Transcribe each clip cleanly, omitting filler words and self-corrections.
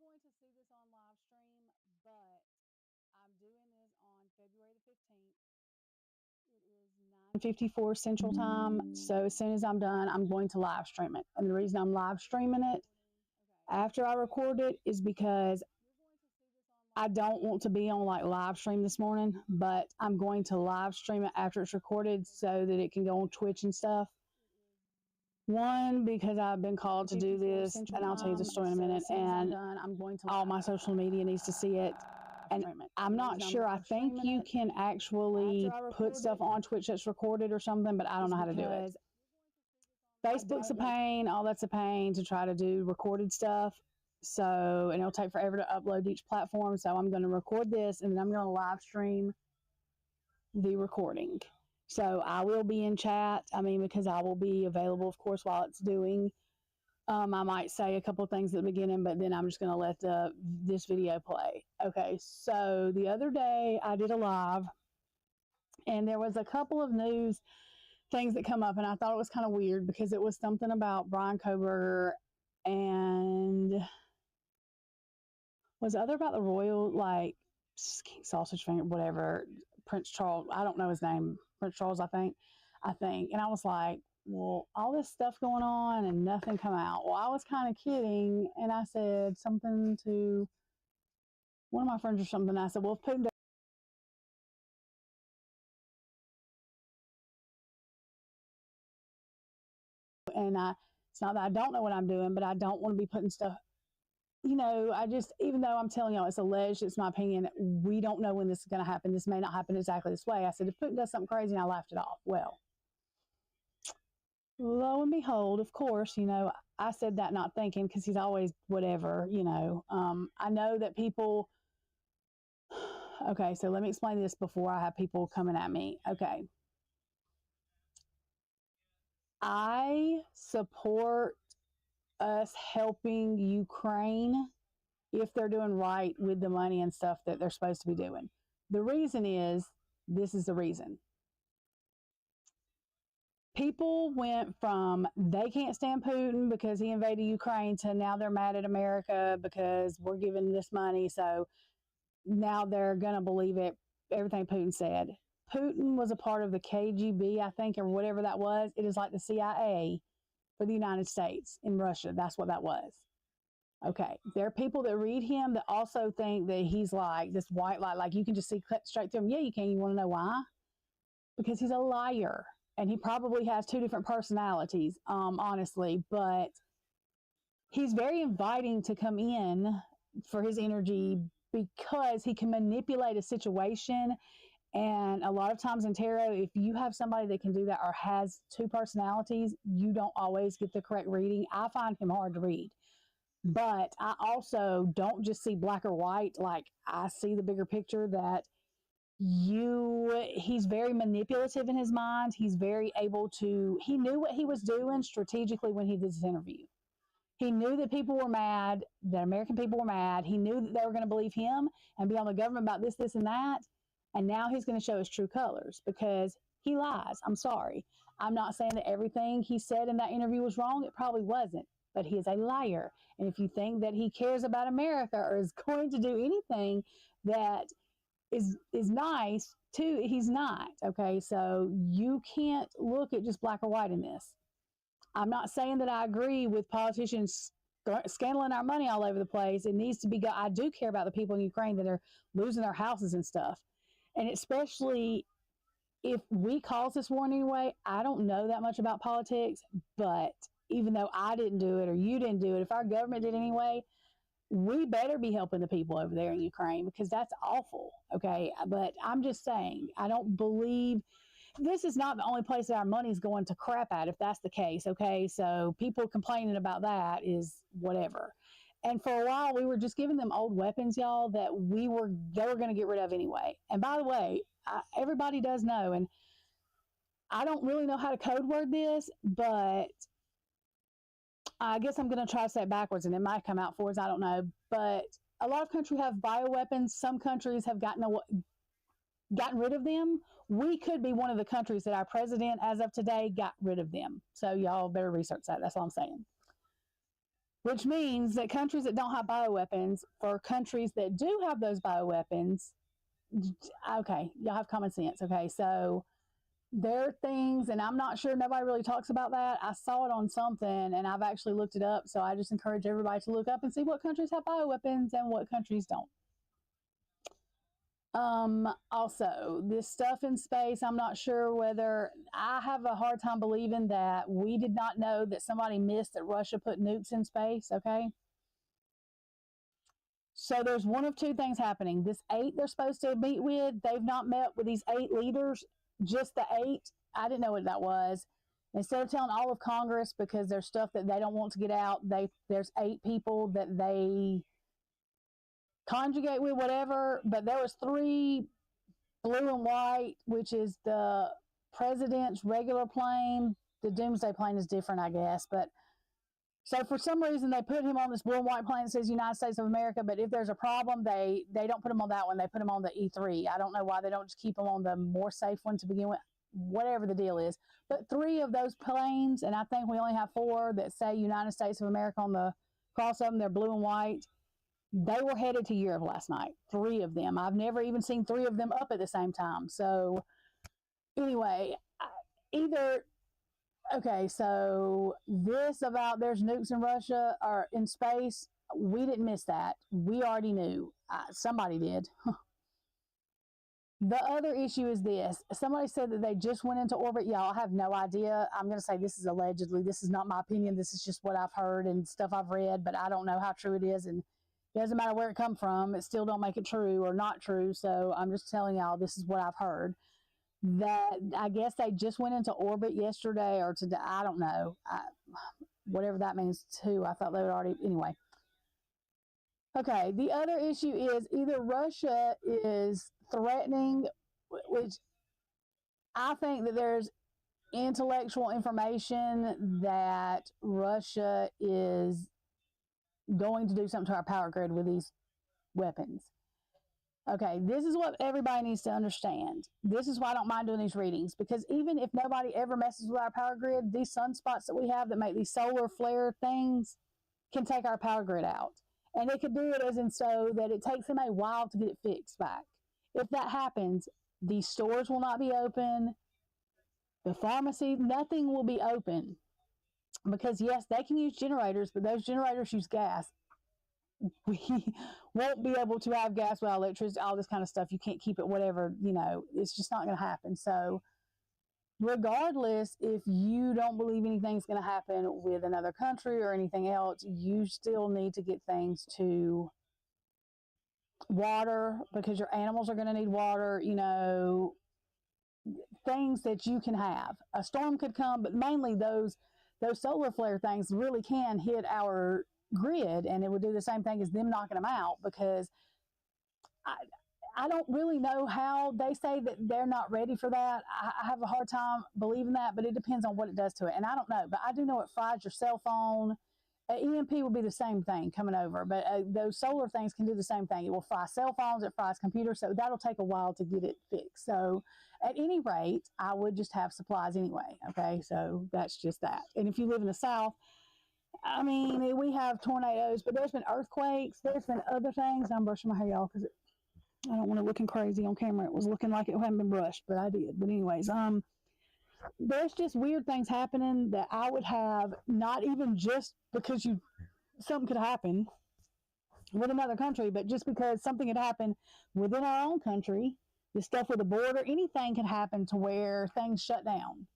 going to see this on live stream, but I'm doing this on February the 15th. It is 9:54 Central Time. So as soon as I'm done, I'm going to live stream it. And the reason I'm live streaming it after I record it is because I don't want to be on like live stream this morning, but I'm going to live stream it after it's recorded so that it can go on Twitch and stuff. One, because I've been called to do this, and I'll tell you the story in a minute, and all my social media needs to see it. And I'm not sure, I think you can actually put stuff on Twitch that's recorded or something, but I don't know how to do it. Facebook's a pain, all that's a pain to try to do recorded stuff. So, and it'll take forever to upload each platform. So I'm going to record this and then I'm going to live stream the recording. So I will be in chat. I mean, because I will be available, of course, while it's doing. I might say a couple of things at the beginning, but then I'm just going to let this video play. Okay, so the other day I did a live, and there was a couple of news things that come up, and I thought it was kind of weird because it was something about Brian Koberger and was other about the royal, like King Sausage Finger, whatever, Prince Charles. I don't know his name, Prince Charles, I think. And I was like, well, all this stuff going on and nothing come out. Well, I was kind of kidding, and I said something to one of my friends or something. I said, well, if Putin and it's not that I don't know what I'm doing, but I don't want to be putting stuff, even though I'm telling y'all it's alleged, it's my opinion, we don't know when this is going to happen. This may not happen exactly this way. I said, if Putin does something crazy, and I laughed it off. Well, lo and behold, of course, I said that not thinking, because he's always whatever, I know that people, okay, so let me explain this before I have people coming at me. Okay. I support us helping Ukraine if they're doing right with the money and stuff that they're supposed to be doing. The reason is, this is the reason. People went from they can't stand Putin because he invaded Ukraine to now they're mad at America because we're giving this money. So now they're going to believe it, everything Putin said. Putin was a part of the KGB, I think, or whatever that was. It is like the CIA for the United States in Russia. That's what that was. Okay. There are people that read him that also think that he's like this white light, like you can just see straight through him. Yeah, you can. You want to know why? Because he's a liar. And he probably has two different personalities, honestly. But he's very inviting to come in for his energy because he can manipulate a situation. And a lot of times in tarot, if you have somebody that can do that or has two personalities, you don't always get the correct reading. I find him hard to read. But I also don't just see black or white. Like, I see the bigger picture that he's very manipulative in his mind. He's very able to, he knew what he was doing strategically when he did this interview. He knew that people were mad, that American people were mad. He knew that they were going to believe him and be on the government about this, this, and that. And now he's going to show his true colors because he lies. I'm sorry. I'm not saying that everything he said in that interview was wrong. It probably wasn't. But he is a liar. And if you think that he cares about America or is going to do anything that is nice, too, he's not. Okay, so you can't look at just black or white in this. I'm not saying that I agree with politicians scandaling our money all over the place. It needs to be, I do care about the people in Ukraine that are losing their houses and stuff. And especially if we caused this war in any way, I don't know that much about politics, but even though I didn't do it or you didn't do it, if our government did anyway, we better be helping the people over there in Ukraine because that's awful. Okay. But I'm just saying, I don't believe this is not the only place that our money is going to crap at if that's the case. Okay. So people complaining about that is whatever. And for a while, we were just giving them old weapons, y'all, that they were going to get rid of anyway. And by the way, everybody does know, and I don't really know how to code word this, but I guess I'm going to try to say it backwards, and it might come out forwards. I don't know. But a lot of countries have bioweapons. Some countries have gotten rid of them. We could be one of the countries that our president, as of today, got rid of them. So y'all better research that. That's all I'm saying. which means that countries that don't have bioweapons, for countries that do have those bioweapons, okay, y'all have common sense. Okay, so there are things, and I'm not sure, nobody really talks about that. I saw it on something and I've actually looked it up. So I just encourage everybody to look up and see what countries have bioweapons and what countries don't. Also, this stuff in space, I'm not sure whether, I have a hard time believing that we did not know that somebody missed that Russia put nukes in space, okay? So there's one of two things happening. This 8 they're supposed to meet with, they've not met with these 8 leaders, just the 8. I didn't know what that was. Instead of telling all of Congress, because there's stuff that they don't want to get out, there's 8 people that they conjugate with, whatever. But there was 3 blue and white, which is the president's regular plane. The doomsday plane is different, I guess. But so for some reason, they put him on this blue and white plane that says United States of America. But if there's a problem, they don't put him on that one. They put him on the E3. I don't know why they don't just keep him on the more safe one to begin with. Whatever the deal is. But 3 of those planes, and I think we only have 4 that say United States of America on the cross of them. They're blue and white. They were headed to Europe last night. 3 of them. I've never even seen 3 of them up at the same time. So anyway, okay, so this about there's nukes in Russia or in space, we didn't miss that. We already knew. Somebody did. The other issue is this. Somebody said that they just went into orbit. Y'all, I have no idea. I'm going to say this is allegedly. This is not my opinion. This is just what I've heard and stuff I've read, but I don't know how true it is. And it doesn't matter where it come from. It still don't make it true or not true. So I'm just telling y'all this is what I've heard. That I guess they just went into orbit yesterday or today. I don't know. Whatever that means too. I thought they would already. Anyway. Okay, the other issue is either Russia is threatening, which I think that there's intellectual information that Russia is going to do something to our power grid with these weapons. Okay, this is what everybody needs to understand. This is why I don't mind doing these readings, because even if nobody ever messes with our power grid, these sunspots that we have that make these solar flare things can take our power grid out. And it could do it as in so that it takes them a while to get it fixed back. If that happens, these stores will not be open. The pharmacy, nothing will be open. Because yes, they can use generators, but those generators use gas. We won't be able to have gas without electricity, all this kind of stuff. You can't keep it, whatever, it's just not going to happen. So regardless, if you don't believe anything's going to happen with another country or anything else, you still need to get things to water, because your animals are going to need water, things that you can have. A storm could come, but mainly those solar flare things really can hit our grid, and it would do the same thing as them knocking them out, because I don't really know how they say that they're not ready for that. I have a hard time believing that, but it depends on what it does to it. And I don't know, but I do know it fries your cell phone. EMP will be the same thing coming over, but those solar things can do the same thing. It will fry cell phones, it fries computers, so that'll take a while to get it fixed. So at any rate, I would just have supplies anyway, okay? So that's just that. And if you live in the South, I mean, we have tornadoes, but there's been earthquakes, there's been other things. I'm brushing my hair, y'all, because I don't want it looking crazy on camera. It was looking like it hadn't been brushed, but I did. But anyways, there's just weird things happening that I would have, not even just because something could happen with another country, but just because something had happened within our own country, the stuff with the border, anything can happen to where things shut down,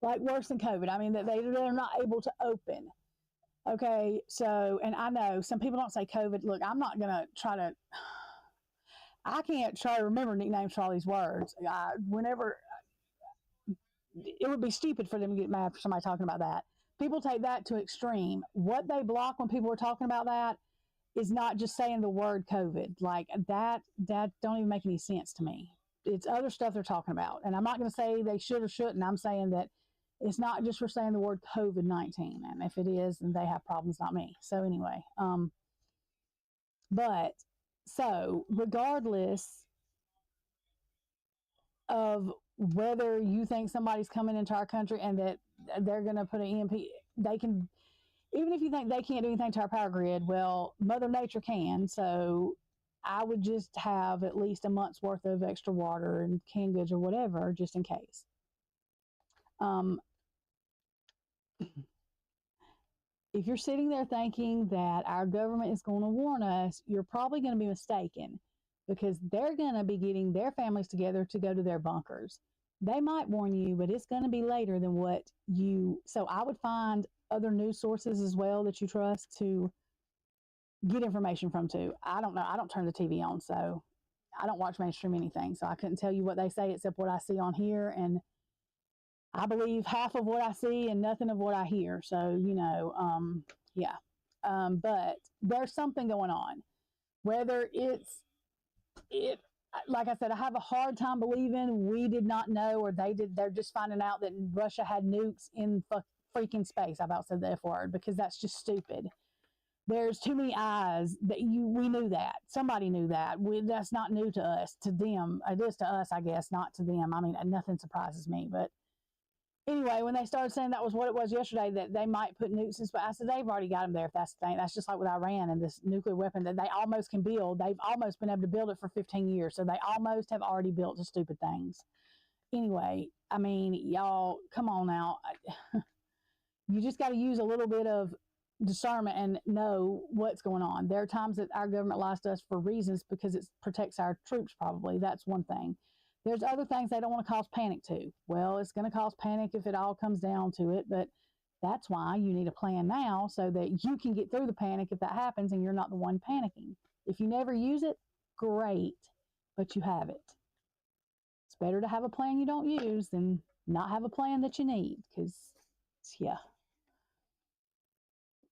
like worse than COVID. I mean, that they're not able to open. Okay, so, and I know some people don't say COVID. Look, I'm not going to try to, I can't try to remember nicknames for all these words. Whenever, it would be stupid for them to get mad for somebody talking about that. People take that to extreme. What they block when people are talking about that is not just saying the word COVID. Like that don't even make any sense to me. It's other stuff they're talking about. And I'm not going to say they should or shouldn't. I'm saying that it's not just for saying the word COVID-19. And if it is, then they have problems, not me. So anyway, but so regardless of whether you think somebody's coming into our country and that they're going to put an EMP, they can, Even if you think they can't do anything to our power grid, well, Mother Nature can. So I would just have at least a month's worth of extra water and canned goods or whatever, just in case. Um, if you're sitting there thinking that our government is going to warn us, you're probably going to be mistaken, because they're going to be getting their families together to go to their bunkers. They might warn you, but it's going to be later than what you. So I would find other news sources as well that you trust to get information from too. I don't know. I don't turn the TV on, so I don't watch mainstream anything. So I couldn't tell you what they say except what I see on here. And I believe half of what I see and nothing of what I hear. So, yeah. But there's something going on. Whether it, like I said, I have a hard time believing we did not know, or they did. They're just finding out that Russia had nukes in freaking space. I about said the F word, because that's just stupid. There's too many eyes that we knew that. Somebody knew that. That's not new to us. To them, it is to us, I guess, not to them. I mean, nothing surprises me. But anyway, when they started saying that was what it was yesterday, that they might put nukes in space, I said, they've already got them there, if that's the thing. That's just like with Iran and this nuclear weapon that they almost can build. They've almost been able to build it for 15 years. So they almost have already built the stupid things. Anyway, I mean, y'all, come on now. You just got to use a little bit of discernment and know what's going on. There are times that our government lies to us for reasons because it protects our troops, probably. That's one thing. There's other things they don't want to cause panic to. Well, it's going to cause panic if it all comes down to it, but that's why you need a plan now, so that you can get through the panic if that happens and you're not the one panicking. If you never use it, great, but you have it. It's better to have a plan you don't use than not have a plan that you need, because, yeah.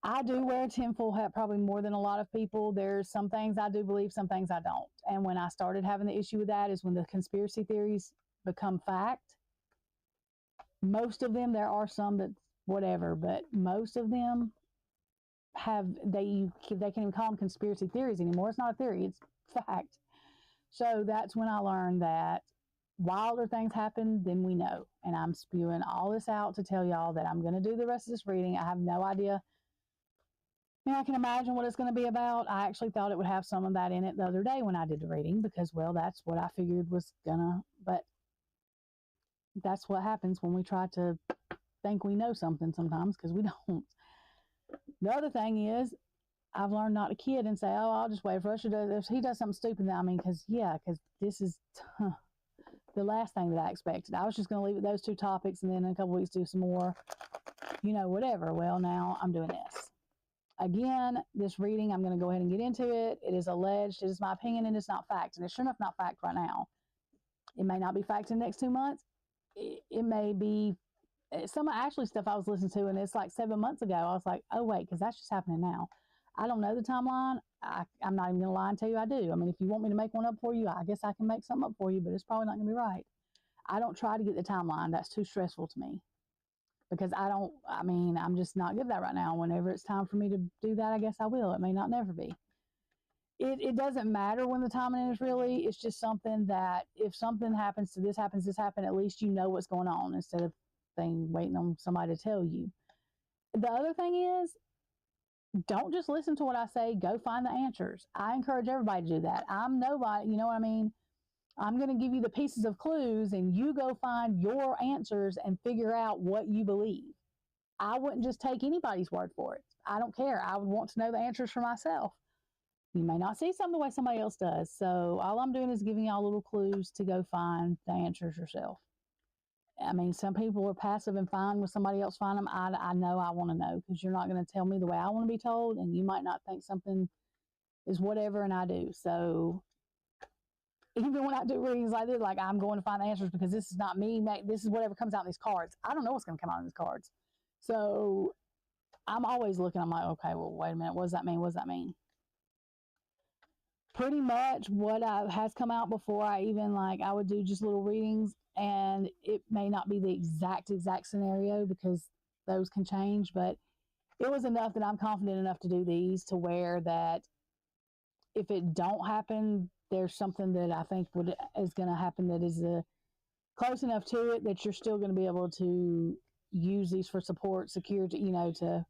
I do wear a tinfoil hat probably more than a lot of people. There's some things I do believe, some things I don't. And when I started having the issue with that is when the conspiracy theories become fact. Most of them, there are some that whatever, but most of them they can't even call them conspiracy theories anymore. It's not a theory, it's fact. So that's when I learned that wilder things happen than we know. And I'm spewing all this out to tell y'all that I'm going to do the rest of this reading. I have no idea. I can imagine what it's going to be about. I actually thought it would have some of that in it the other day when I did the reading, because, well, that's what I figured was gonna, but that's what happens when we try to think we know something sometimes, because we don't. The other thing is, I've learned not to kid and say, oh, I'll just wait if Russia does, if he does something stupid. I mean, because this is the last thing that I expected. I was just going to leave it those two topics and then in a couple weeks do some more, whatever. Well, now I'm doing this. Again, this reading, I'm going to go ahead and get into it. It is alleged. It is my opinion, and it's not fact. And it's sure enough not fact right now. It may not be fact in the next 2 months. It may be some actually stuff I was listening to, and it's like 7 months ago. I was like, oh, wait, because that's just happening now. I don't know the timeline. I'm not even going to lie and tell you I do. I mean, if you want me to make one up for you, I guess I can make something up for you, but it's probably not going to be right. I don't try to get the timeline. That's too stressful to me. Because I'm just not good at that right now. Whenever it's time for me to do that, I guess I will. It may not never be. It doesn't matter when the timing is really. It's just something that if something happens to this happens, at least you know what's going on instead of waiting on somebody to tell you. The other thing is, don't just listen to what I say. Go find the answers. I encourage everybody to do that. I'm nobody, you know what I mean? I'm going to give you the pieces of clues and you go find your answers and figure out what you believe. I wouldn't just take anybody's word for it. I don't care. I would want to know the answers for myself. You may not see some the way somebody else does. So all I'm doing is giving y'all little clues to go find the answers yourself. I mean, some people are passive and fine with somebody else find them. I know I want to know, because you're not going to tell me the way I want to be told, and you might not think something is whatever, and I do. So even when I do readings like this, like I'm going to find the answers, because this is not me. This is whatever comes out in these cards. I don't know what's going to come out in these cards. So I'm always looking. I'm like, okay, well, wait a minute. What does that mean? What does that mean? Pretty much what has come out before I even I would do just little readings, and it may not be the exact scenario because those can change, but it was enough that I'm confident enough to do these, to where that if it don't happen, there's something that I think is going to happen that is close enough to it that you're still going to be able to use these for support, security, to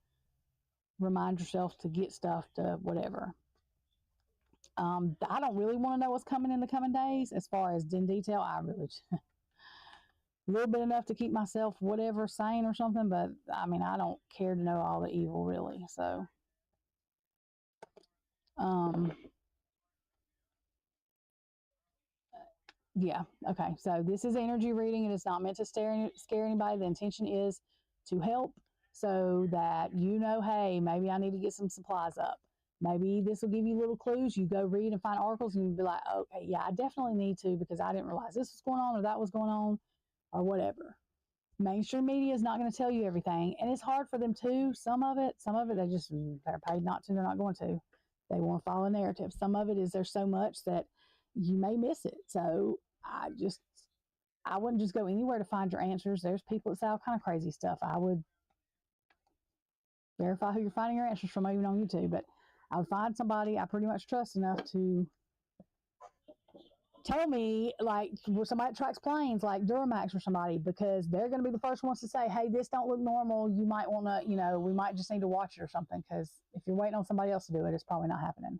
remind yourself to get stuff to whatever. I don't really want to know what's coming in the coming days as far as in detail. I really a little bit enough to keep myself whatever sane or something, but I mean, I don't care to know all the evil really. So, yeah, okay. So this is energy reading, and it's not meant to scare anybody. The intention is to help so that you know, hey, maybe I need to get some supplies up. Maybe this will give you little clues. You go read and find articles and you'll be like, okay, yeah, I definitely need to because I didn't realize this was going on or that was going on or whatever. Mainstream media is not going to tell you everything, and it's hard for them too. Some of it, they're paid not to, they're not going to. They want to follow a narrative. Some of it is there's so much that you may miss it. So I wouldn't just go anywhere to find your answers. There's people that say all kind of crazy stuff. I would verify who you're finding your answers from, even on YouTube, but I would find somebody I pretty much trust enough to tell me, like somebody that tracks planes, like Duramax or somebody, because they're going to be the first ones to say, hey, this don't look normal. You might want to, we might just need to watch it or something, because if you're waiting on somebody else to do it, it's probably not happening.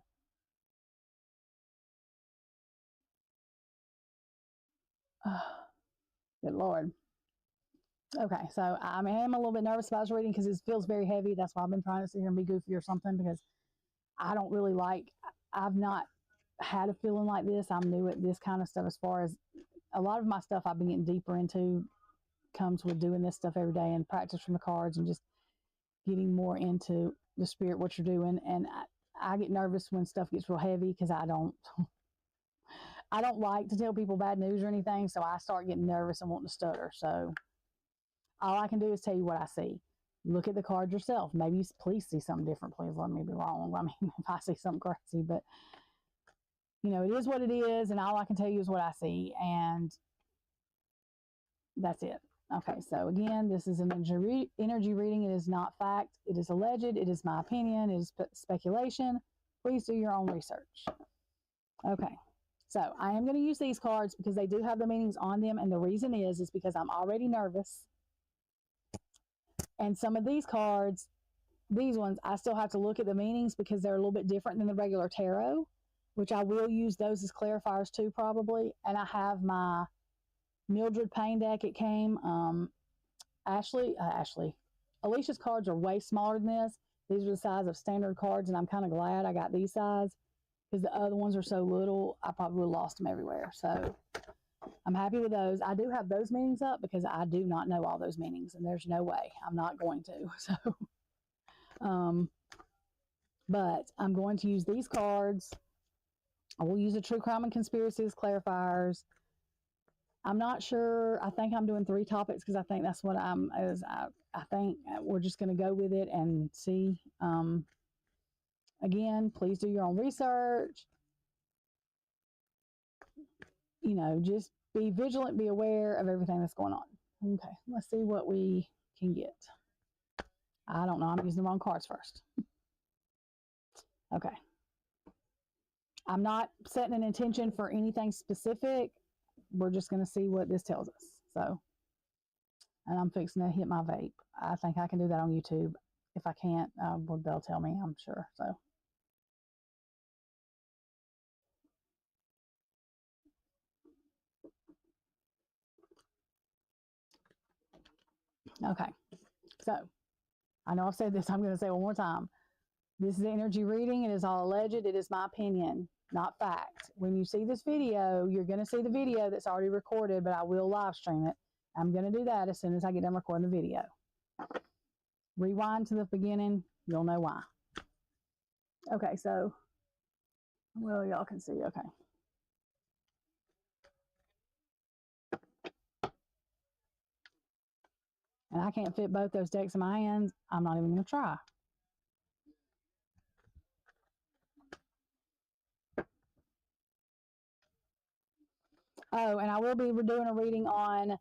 Good Lord. Okay, so I am a little bit nervous about this reading because it feels very heavy. That's why I've been trying to sit here and be goofy or something, because I don't really I've not had a feeling like this. I'm new at this kind of stuff. As far as a lot of my stuff I've been getting deeper into comes with doing this stuff every day and practice from the cards and just getting more into the spirit, what you're doing. And I get nervous when stuff gets real heavy because I don't like to tell people bad news or anything. So I start getting nervous and wanting to stutter. So all I can do is tell you what I see. Look at the cards yourself. Maybe you please see something different. Please let me be wrong. I mean, if I see something crazy, but it is what it is. And all I can tell you is what I see. And that's it. Okay, so again, this is an energy reading. It is not fact. It is alleged. It is my opinion. It is speculation. Please do your own research. Okay, so I am going to use these cards because they do have the meanings on them. And the reason is because I'm already nervous. And some of these cards, these ones, I still have to look at the meanings because they're a little bit different than the regular tarot, which I will use those as clarifiers too, probably. And I have my Mildred Payne deck. It came. Alicia's cards are way smaller than this. These are the size of standard cards, and I'm kind of glad I got these size because the other ones are so little, I probably would have lost them everywhere. So I'm happy with those. I do have those meanings up because I do not know all those meanings, and there's no way I'm not going to. So, but I'm going to use these cards. I will use a true crime and conspiracy as clarifiers. I'm not sure. I think I'm doing 3 topics because I think that's what I think we're just going to go with it and see. Again, please do your own research. Just be vigilant, be aware of everything that's going on. Okay, let's see what we can get. I don't know. I'm using the wrong cards first. Okay. I'm not setting an intention for anything specific. We're just going to see what this tells us. So, and I'm fixing to hit my vape. I think I can do that on YouTube. If I can't, well, they'll tell me, I'm sure. So, okay. So, I know I've said this. I'm going to say it one more time. This is energy reading. It is all alleged. It is my opinion, not fact. When you see this video, you're going to see the video that's already recorded, but I will live stream it. I'm going to do that as soon as I get done recording the video. Rewind to the beginning. You'll know why. Okay, so, well, y'all can see. Okay. And I can't fit both those decks in my hands. I'm not even going to try. Oh, and I will be doing a reading on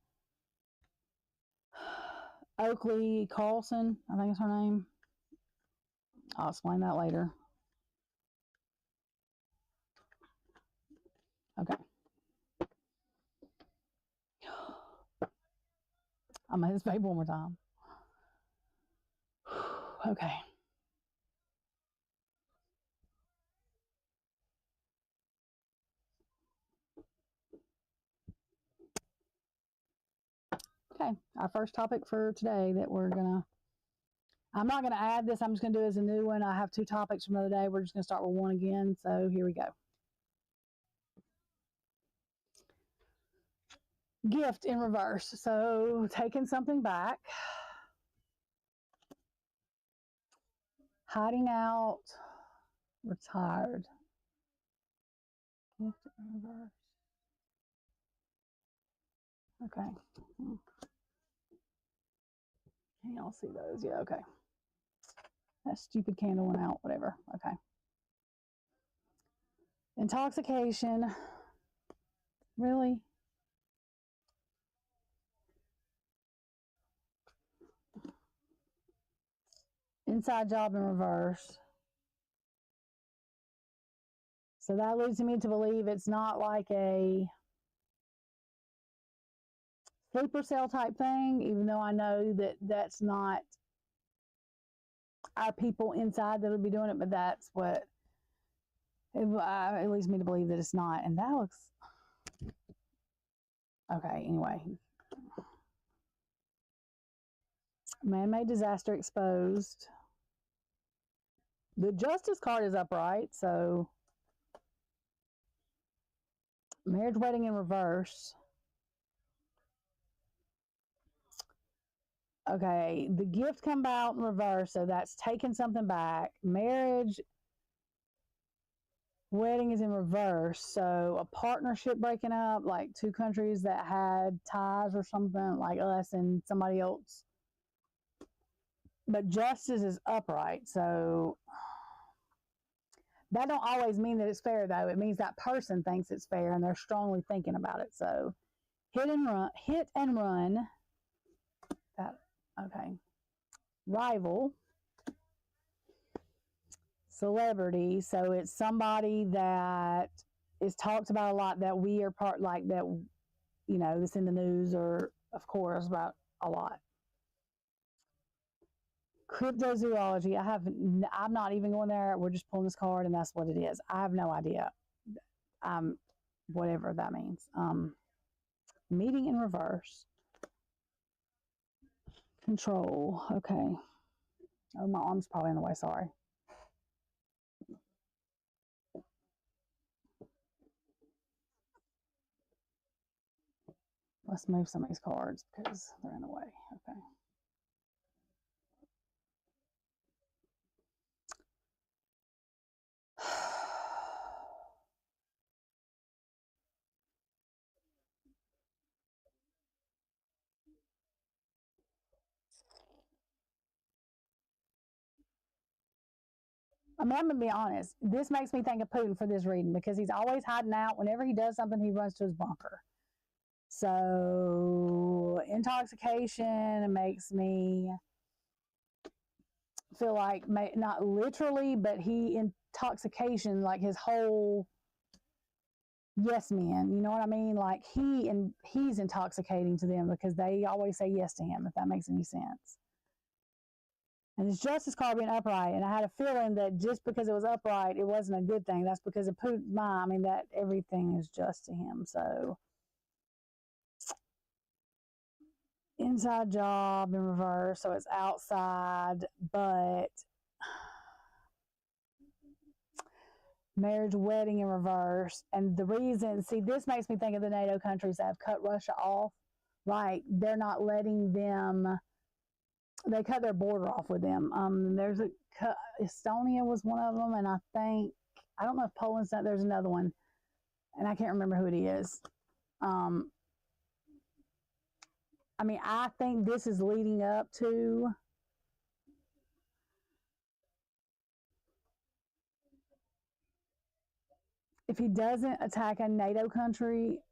Oakley Carlson. I think is her name. I'll explain that later. Okay. I'm going to hit this baby one more time. Okay. Okay, our first topic for today that I'm not gonna add this, I'm just gonna do it as a new one. I have 2 topics from the other day. We're just gonna start with one again. So here we go. Gift in reverse. So taking something back, hiding out, retired. Gift in reverse. Okay. Can y'all see those? Yeah, okay. That stupid candle went out, whatever. Okay. Intoxication. Really? Inside job in reverse. So that leads me to believe it's not like a sleeper cell type thing, even though I know that that's not our people inside that'll be doing it, but that's what it leads me to believe that it's not. And that looks okay. Anyway, man-made disaster exposed. The justice card is upright, so marriage wedding in reverse. Okay, the gift come out in reverse, so that's taking something back. Marriage wedding is in reverse, so a partnership breaking up, like 2 countries that had ties or something, like us and somebody else. But justice is upright, so that don't always mean that it's fair, though. It means that person thinks it's fair and they're strongly thinking about it. So hit and run. That okay. Rival. Celebrity. So it's somebody that is talked about a lot, that we are part, like that, you know, that's in the news, or of course about a lot. Cryptozoology. I'm not even going there. We're just pulling this card and that's what it is. I have no idea. Whatever that means. Meeting in reverse. Control. Okay. Oh, my arm's probably in the way. Sorry. Let's move some of these cards because they're in the way. Okay. I mean, I'm going to be honest. This makes me think of Putin for this reading, because he's always hiding out. Whenever he does something, he runs to his bunker. So intoxication makes me feel like, not literally, but intoxication, like his whole yes man. You know what I mean? Like he's intoxicating to them because they always say yes to him, if that makes any sense. And this justice card being upright, and I had a feeling that just because it was upright, it wasn't a good thing. That's because of Putin's mind. I mean, that everything is just to him. So inside job in reverse, so it's outside, but marriage wedding in reverse. And the reason, see, this makes me think of the NATO countries that have cut Russia off. Like they're not letting them. They cut their border off with them. Estonia was one of them, and I don't know if Poland's not. There's another one, and I can't remember who it is. I mean, I think this is leading up to if he doesn't attack a NATO country,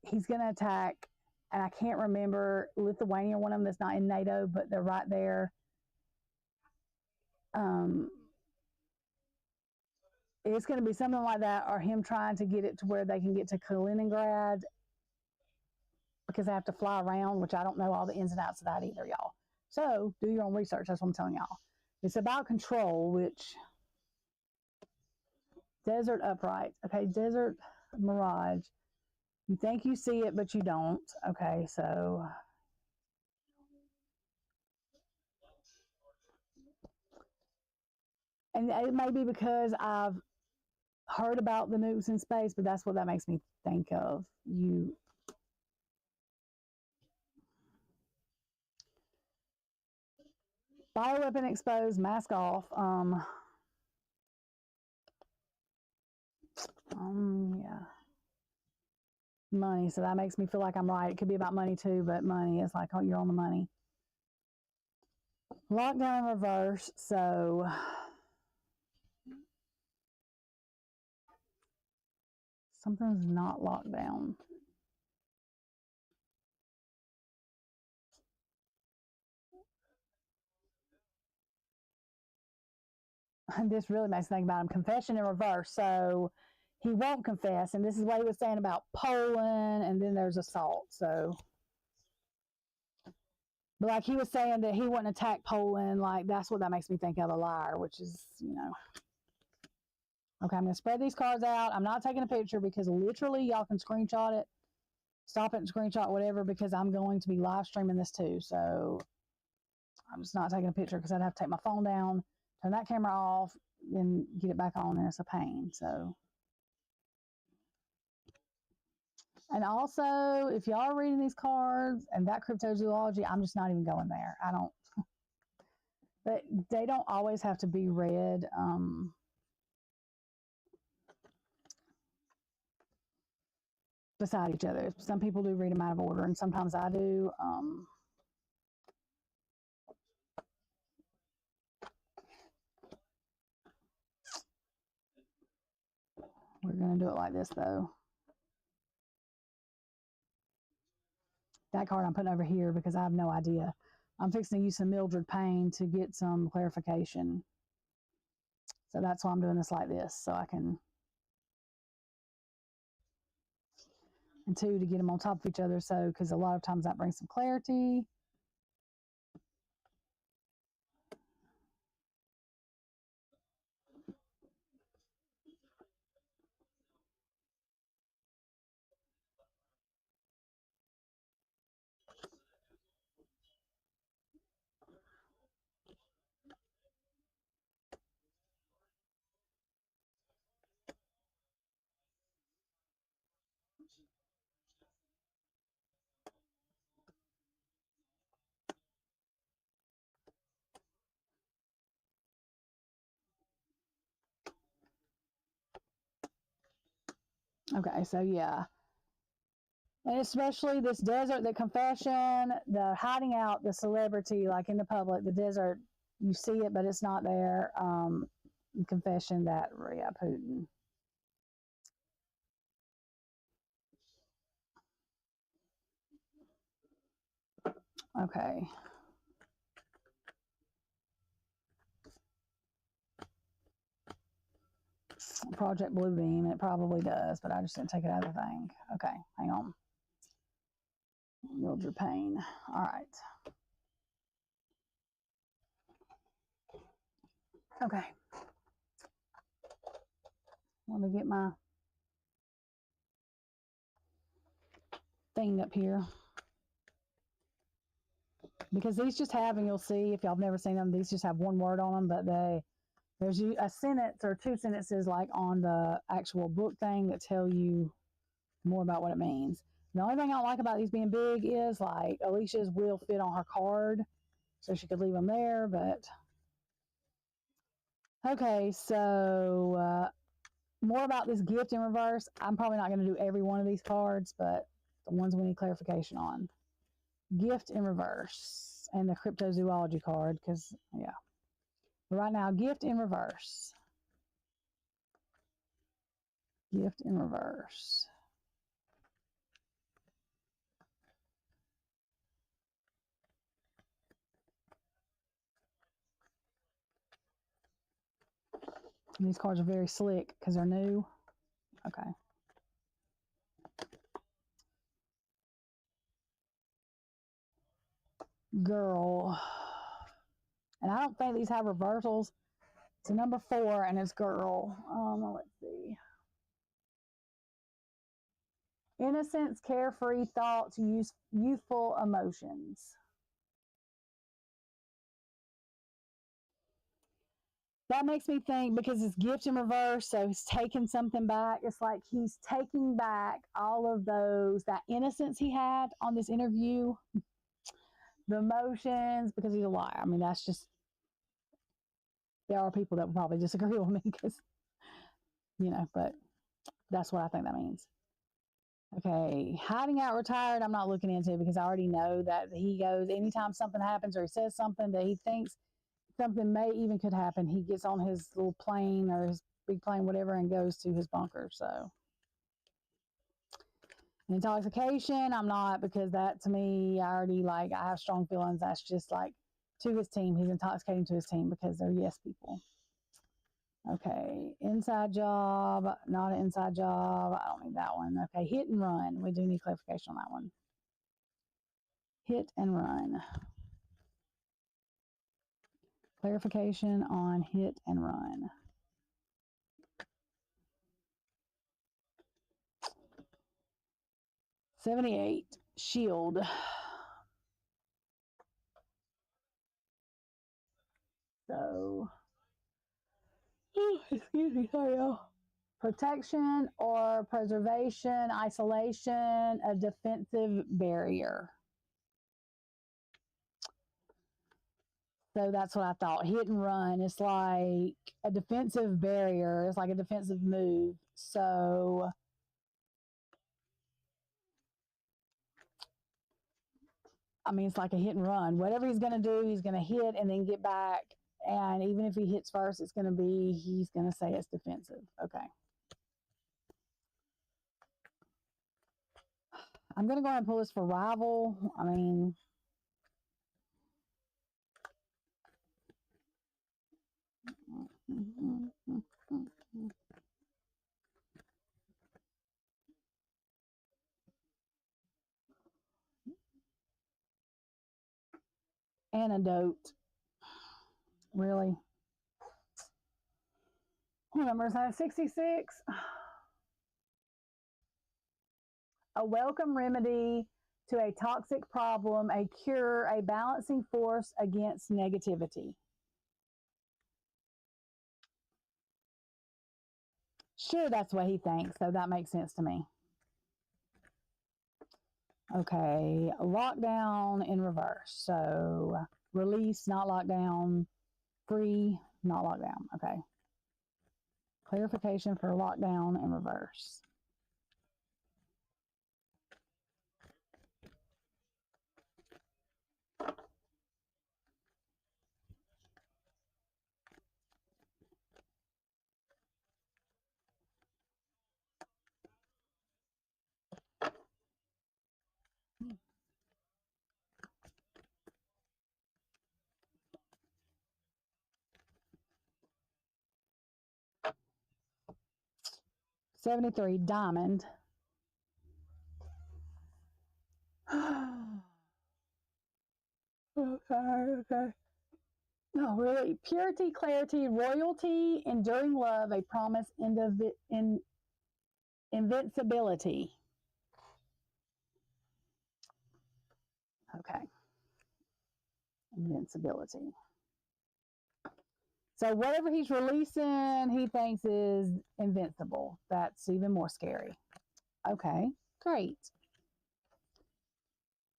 he's going to attack, and I can't remember, Lithuania, one of them that's not in NATO, but they're right there. It's going to be something like that, or him trying to get it to where they can get to Kaliningrad, because they have to fly around, which I don't know all the ins and outs of that either, y'all. So do your own research. That's what I'm telling y'all. It's about control, which desert upright. Okay, desert mirage. You think you see it, but you don't. Okay, so And it may be because I've heard about the nukes in space, but that's what that makes me think of. You bioweapon exposed, mask off. Yeah. Money. So that makes me feel like I'm right. It could be about money too, but money is like, oh, you're on the money. Lockdown in reverse. So something's not locked down. And this really makes me think about him. Confession in reverse. So he won't confess. And this is what he was saying about Poland. And then there's assault. So, but like he was saying that he wouldn't attack Poland. Like that's what that makes me think of, a liar, which is, you know. Okay, I'm going to spread these cards out. I'm not taking a picture because literally y'all can screenshot it. Stop it and screenshot whatever, because I'm going to be live streaming this too. So I'm just not taking a picture because I'd have to take my phone down, turn that camera off, then get it back on, and it's a pain. So, and also, if y'all are reading these cards and that cryptozoology, I'm just not even going there. I don't, but they don't always have to be read. Beside each other. Some people do read them out of order, and sometimes I do. We're going to do it like this, though. That card I'm putting over here because I have no idea. I'm fixing to use some Mildred Payne to get some clarification. So that's why I'm doing this like this, so I can, and two, to get them on top of each other. So, because a lot of times that brings some clarity. Okay, so yeah. And especially this desert, the confession, the hiding out, the celebrity, like in the public, the desert, you see it, but it's not there. Confession that, yeah, Putin. Okay. Project Bluebeam, it probably does, but I just didn't take it out of the thing. Okay, hang on. Mildred Payne. All right. Okay. Let me get my thing up here. Because these just have, and you'll see if y'all have never seen them, these just have one word on them, but there's a sentence or two sentences like on the actual book thing that tell you more about what it means. The only thing I don't like about these being big is like Alicia's will fit on her card, so she could leave them there, but okay, so more about this gift in reverse. I'm probably not going to do every one of these cards, but the ones we need clarification on. Gift in reverse and the cryptozoology card, because, yeah. But right now, gift in reverse. Gift in reverse. And these cards are very slick because they're new. Okay. Girl. And I don't think these have reversals. It's a number 4 and it's girl. Let's see. Innocence, carefree thoughts, youthful emotions. That makes me think because it's gift in reverse, so he's taking something back. It's like he's taking back all of that innocence he had on this interview, the emotions, because he's a liar. I mean, that's just, there are people that will probably disagree with me because, but that's what I think that means. Okay, hiding out retired, I'm not looking into because I already know that he goes, anytime something happens or he says something that he thinks something may even could happen, he gets on his little plane or his big plane, whatever, and goes to his bunker. So intoxication, I'm not, because that to me, I have strong feelings. That's just like to his team. He's intoxicating to his team because they're yes people. Okay, inside job, not an inside job. I don't need that one. Okay, hit and run. We do need clarification on that one. Hit and run. Clarification on hit and run. $78, shield. So, excuse me, sorry, y'all. Protection or preservation, isolation, a defensive barrier. So that's what I thought. Hit and run. It's like a defensive barrier. It's like a defensive move. So I mean, it's like a hit and run. Whatever he's going to do, he's going to hit and then get back. And even if he hits first, he's going to say it's defensive. Okay. I'm going to go ahead and pull this for rival. I mean, antidote. Really? What number is that? 66? A welcome remedy to a toxic problem, a cure, a balancing force against negativity. Sure, that's what he thinks, so that makes sense to me. Okay, lockdown in reverse. So release, not lockdown. Free, not lockdown. Okay. Clarification for lockdown in reverse. $73, diamond. Okay. No, really. Purity, clarity, royalty, enduring love, a promise, invincibility. Okay. Invincibility. So whatever he's releasing, he thinks is invincible. That's even more scary. Okay, great.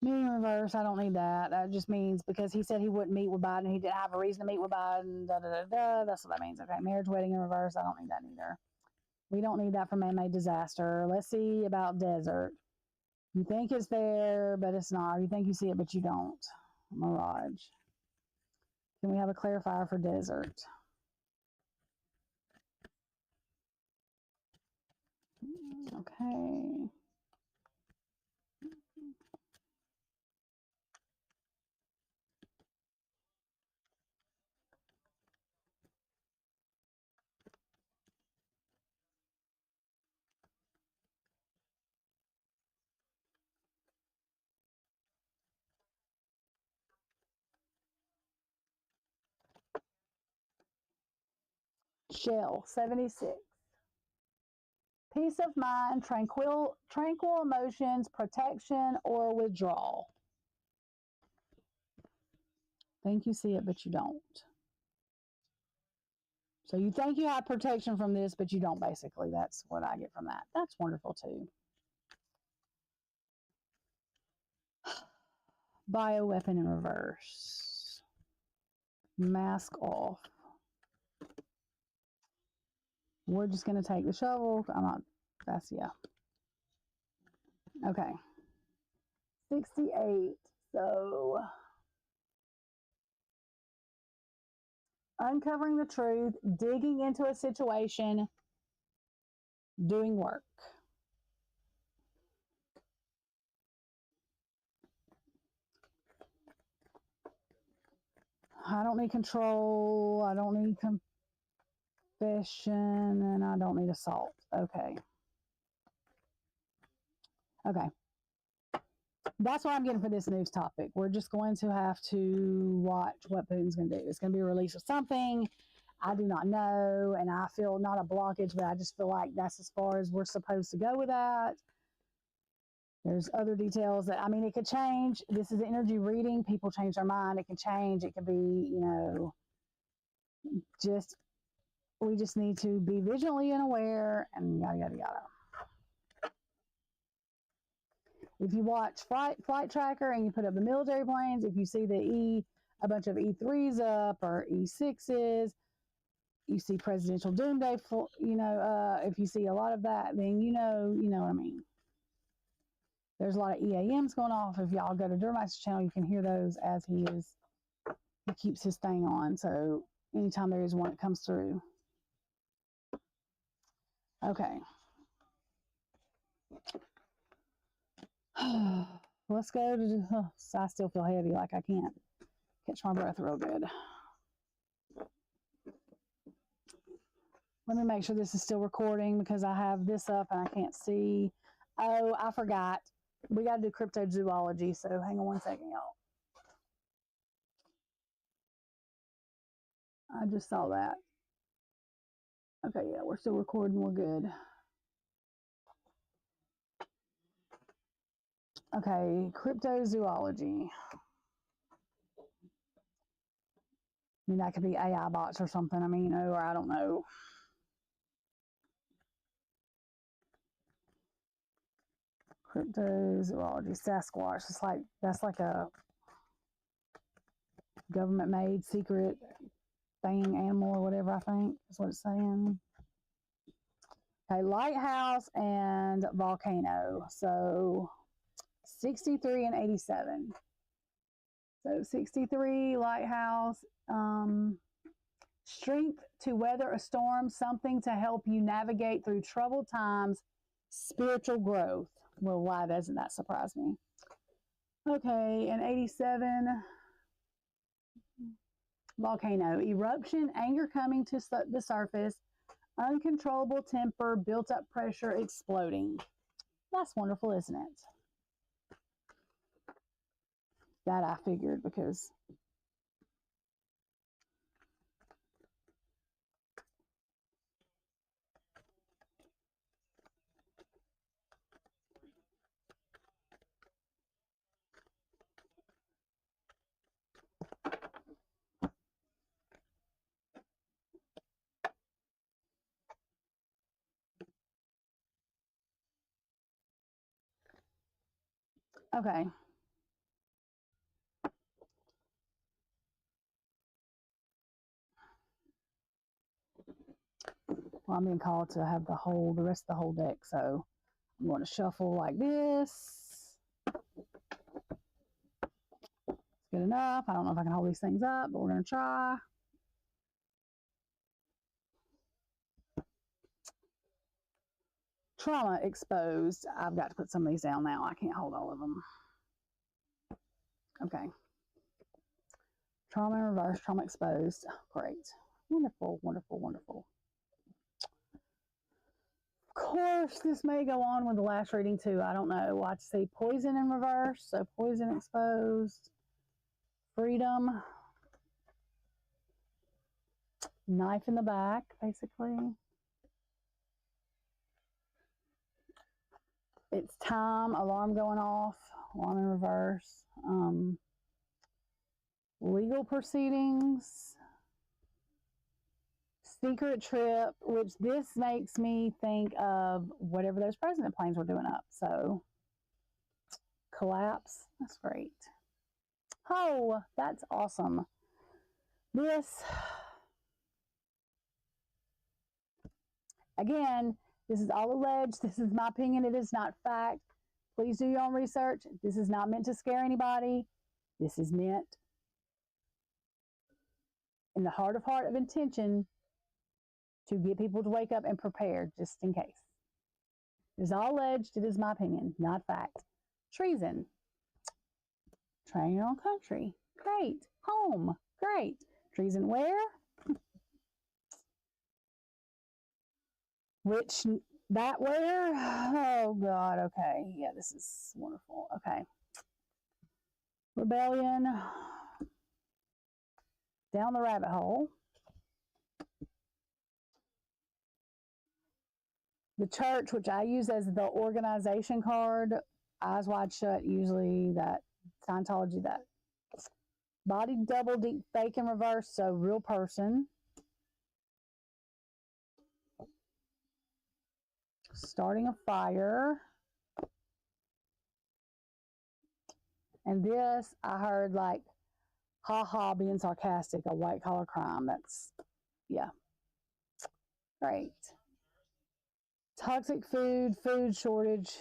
Meeting in reverse, I don't need that. That just means because he said he wouldn't meet with Biden, he didn't have a reason to meet with Biden. Da, da, da, da. That's what that means. Okay, marriage, wedding in reverse, I don't need that either. We don't need that for man-made disaster. Let's see about desert. You think it's there, but it's not. You think you see it, but you don't. Mirage. Can we have a clarifier for desert? Okay. Shell, 76. Peace of mind, tranquil emotions, protection, or withdrawal. Think you see it, but you don't. So you think you have protection from this, but you don't, basically. That's what I get from that. That's wonderful, too. Bioweapon in reverse. Mask off. We're just going to take the shovel. I'm not, that's, yeah. Okay. 68. So, uncovering the truth, digging into a situation, doing work. I don't need control. I don't need confession. And I don't need assault. Okay. Okay. That's what I'm getting for this news topic. We're just going to have to watch what Putin's going to do. It's going to be a release of something. I do not know. And I feel not a blockage, but I just feel like that's as far as we're supposed to go with that. There's other details that, I mean, it could change. This is energy reading. People change their mind. It can change. It could be, you know, we just need to be vigilantly and aware and yada, yada, yada. If you watch Flight Tracker and you put up the military planes, if you see a bunch of E3s up or E6s, you see Presidential Doomsday, you know, if you see a lot of that, then you know what I mean. There's a lot of EAMs going off. If y'all go to Durmeister's channel, you can hear those as he keeps his thing on. So anytime there is one, it comes through. Okay. Let's go to, I still feel heavy, like I can't catch my breath real good. Let me make sure this is still recording because I have this up and I can't see. Oh, I forgot. We got to do cryptozoology, so hang on one second, y'all. I just saw that. Okay, yeah, we're still recording. We're good. Okay, cryptozoology. I mean, that could be AI bots or something. I mean, you know, or I don't know. Cryptozoology, Sasquatch. It's like, that's like a government-made secret thing, animal or whatever, I think is what it's saying. Okay, lighthouse and volcano. So 63 and 87. So 63, lighthouse, strength to weather a storm, something to help you navigate through troubled times, spiritual growth. Well, why doesn't that surprise me? Okay, and 87, volcano, eruption, anger coming to the surface, uncontrollable temper, built up pressure exploding. That's wonderful, isn't it? That I figured because okay. Well, I'm being called to have the rest of the whole deck, so I'm going to shuffle like this. It's good enough. I don't know if I can hold these things up, but we're going to try. Trauma exposed. I've got to put some of these down now. I can't hold all of them. Okay. Trauma in reverse, trauma exposed. Great. Wonderful, wonderful, wonderful. Of course, this may go on with the last reading too. I don't know. Watch, see poison in reverse. So poison exposed. Freedom. Knife in the back, basically. It's time. Alarm going off. Alarm in reverse. Legal proceedings. secret trip, which this makes me think of whatever those president planes were doing up. So, collapse. That's great. Oh, that's awesome. This, again, this is all alleged. This is my opinion. It is not fact. Please do your own research. This is not meant to scare anybody. This is meant in the heart of intention to get people to wake up and prepare just in case. It is all alleged. It is my opinion, not fact. Treason. Trying your own country. Great. Home. Great. Treason where? Which, that where? Oh, God. Okay. Yeah, this is wonderful. Okay. Rebellion. Down the rabbit hole. The church, which I use as the organization card, Eyes Wide Shut, usually that Scientology, that body double, deep fake in reverse, so real person. Starting a fire. And this, I heard like, ha, being sarcastic, a white collar crime. That's, yeah. Great. Toxic food shortage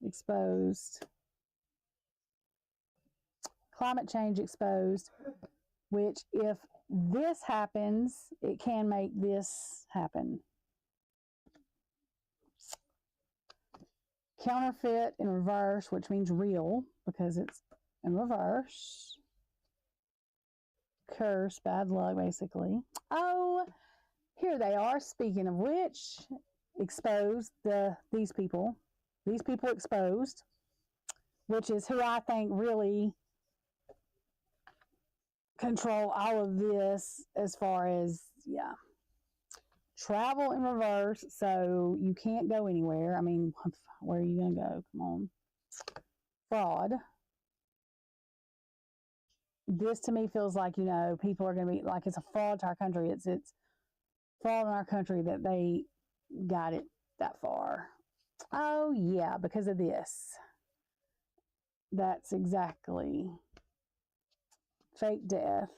exposed. Climate change exposed, which if this happens, it can make this happen. Counterfeit in reverse, which means real because it's in reverse. Curse, bad luck, basically. Oh, here they are. Speaking of which, exposed these people exposed, which is who I think really control all of this as far as, yeah. Travel in reverse, so you can't go anywhere. I mean, where are you going to go? Come on. Fraud. This to me feels like, people are going to be like, it's a fraud to our country. It's fraud in our country that they got it that far. Oh, yeah, because of this. That's exactly. Fake death.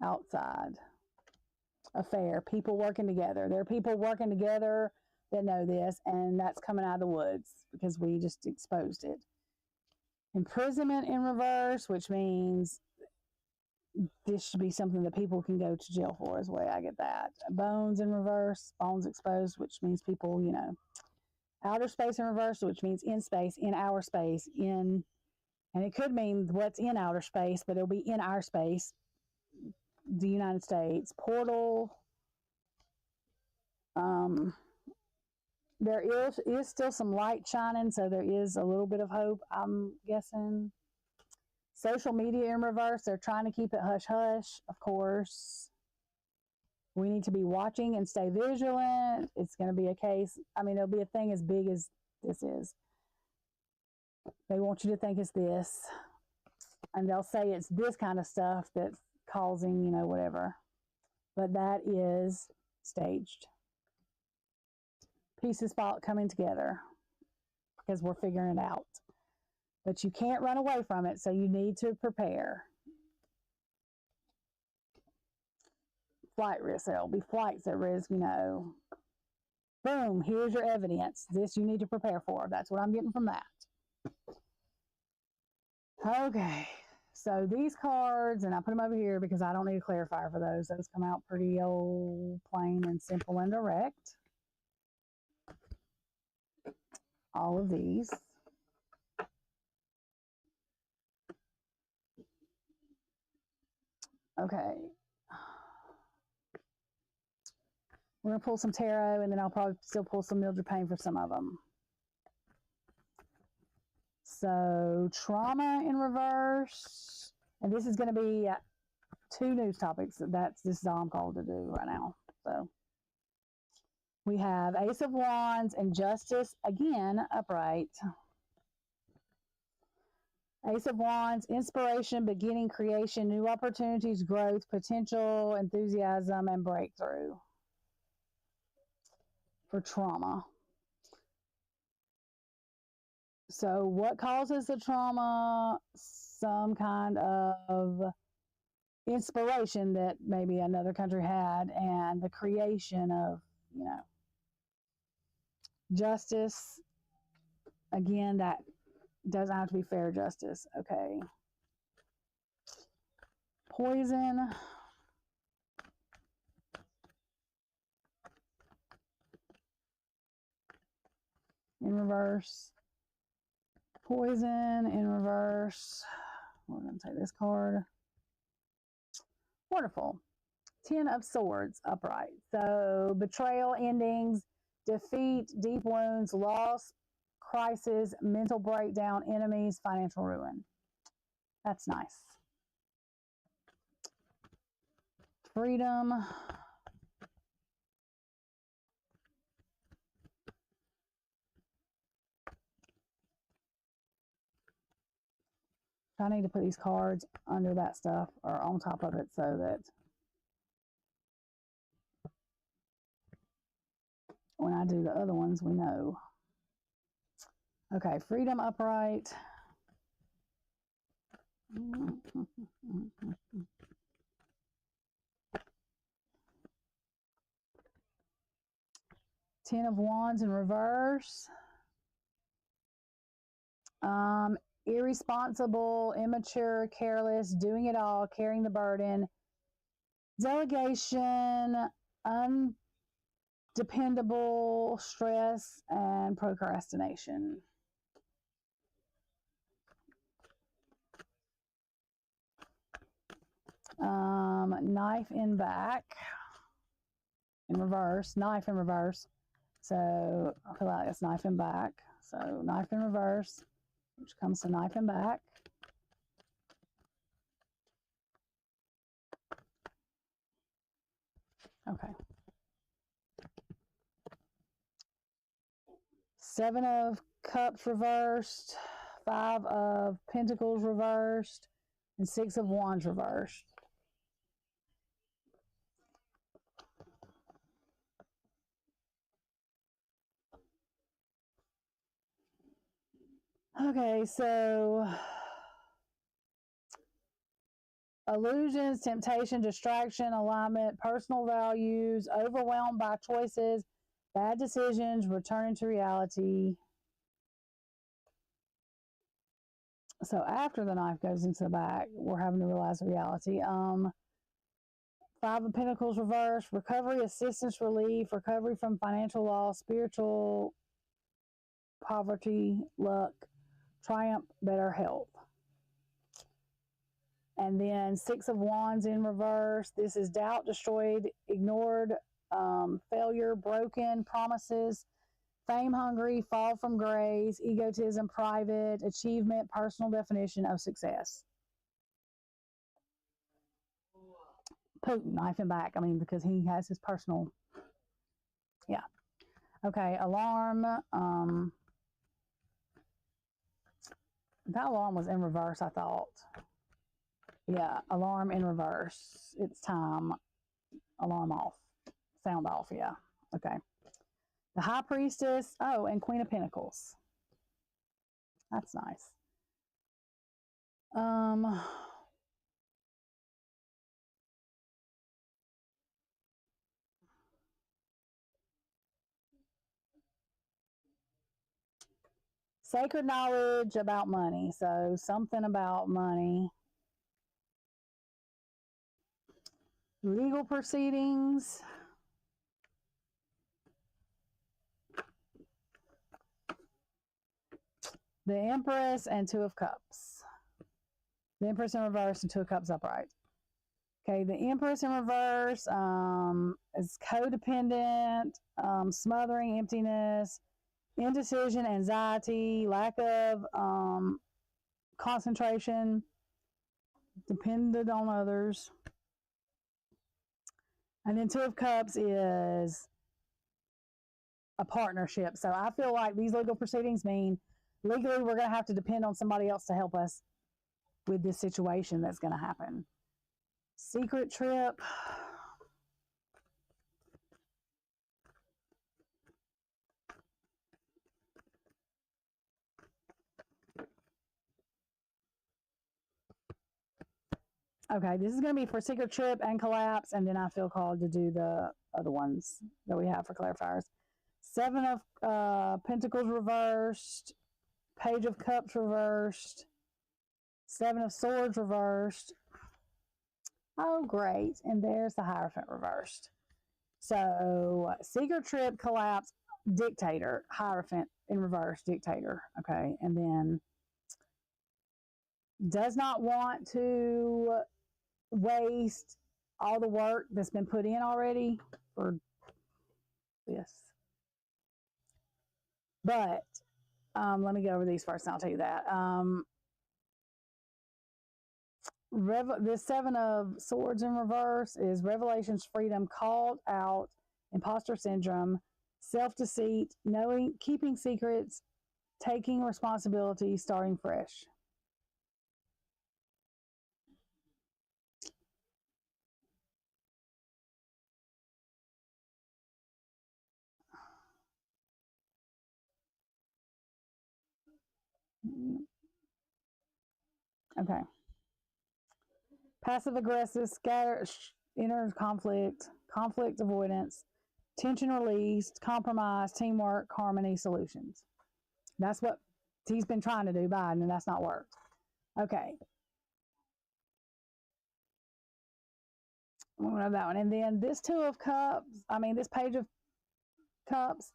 Outside. Affair. People working together. There are people working together that know this, and that's coming out of the woods because we just exposed it. Imprisonment in reverse, which means this should be something that people can go to jail for, is the way I get that. Bones in reverse, bones exposed, which means people, outer space in reverse, which means in space, in our space, and it could mean what's in outer space, but it'll be in our space, the United States. Portal. There is still some light shining, so there is a little bit of hope, I'm guessing. Social media in reverse, they're trying to keep it hush-hush, of course. We need to be watching and stay vigilant. It's going to be a case, it'll be a thing as big as this is. They want you to think it's this, and they'll say it's this kind of stuff that's causing, whatever. But that is staged. Pieces coming together because we're figuring it out. But you can't run away from it, so you need to prepare. Flight risk, there'll be flights at risk, Boom, here's your evidence. This you need to prepare for. That's what I'm getting from that. Okay, so these cards, and I put them over here because I don't need a clarifier for those. Those come out pretty old, plain and simple and direct. All of these. Okay. We're going to pull some tarot, and then I'll probably still pull some Mildred Payne for some of them. So, trauma in reverse. And this is going to be 2 news topics. This is all I'm called to do right now. So, we have Ace of Wands and Justice, again, upright. Ace of Wands, inspiration, beginning, creation, new opportunities, growth, potential, enthusiasm, and breakthrough. For trauma. So what causes the trauma? Some kind of inspiration that maybe another country had, and the creation of, justice. Again, that doesn't have to be fair justice. Okay. Poison. In reverse. Poison in reverse. We're going to take this card. Wonderful. 10 of Swords upright. So betrayal, endings, defeat, deep wounds, loss, crisis, mental breakdown, enemies, financial ruin. That's nice. Freedom. I need to put these cards under that stuff or on top of it so that when I do the other ones, we know. Okay, freedom upright. Ten of Wands in reverse. Irresponsible, immature, careless, doing it all, carrying the burden, delegation, undependable, stress, and procrastination. Knife in back, in reverse, knife in reverse. So I feel like it's knife in back. So knife in reverse, which comes to knife in back. Okay. 7 of Cups reversed, 5 of Pentacles reversed, and 6 of Wands reversed. Okay, so illusions, temptation, distraction, alignment, personal values, overwhelmed by choices, bad decisions, returning to reality. So after the knife goes into the back, we're having to realize reality. 5 of Pentacles reversed, recovery, assistance, relief, recovery from financial loss, spiritual poverty, luck, triumph, better health. And then 6 of Wands in reverse. This is doubt, destroyed, ignored, failure, broken, promises, fame hungry, fall from grace, egotism, private, achievement, personal definition of success. Putin, knife in back. I mean, because he has his personal, yeah. Okay, alarm. That alarm was in reverse, I thought. Yeah, alarm in reverse. It's time. Alarm off. Sound off, yeah. Okay. The High Priestess. Oh, and Queen of Pentacles. That's nice. Sacred knowledge about money. So something about money. Legal proceedings. The Empress and 2 of Cups. The Empress in reverse and 2 of Cups upright. Okay, the Empress in reverse is codependent, smothering, emptiness, indecision, anxiety, lack of concentration, dependent on others. And then 2 of Cups is a partnership. So I feel like these legal proceedings mean legally we're going to have to depend on somebody else to help us with this situation that's going to happen. Secret trip. Okay, this is going to be for secret trip and collapse, and then I feel called to do the other ones that we have for clarifiers. Seven of Pentacles reversed, Page of Cups reversed, Seven of Swords reversed. Oh, great. And there's the Hierophant reversed. So, secret trip, collapse, Dictator, Hierophant in reverse, Dictator. Okay, and then does not want to waste all the work that's been put in already for this. But let me go over these first and I'll tell you that. This Seven of Swords in reverse is Revelations, Freedom, Called Out, Imposter Syndrome, Self-Deceit, Knowing, Keeping Secrets, Taking Responsibility, Starting Fresh. Okay. Passive aggressive, scatter, inner conflict, conflict avoidance, tension released, compromise, teamwork, harmony, solutions. That's what he's been trying to do, Biden, and that's not worked. Okay. We'll have that one. And then this Two of Cups, this Page of Cups,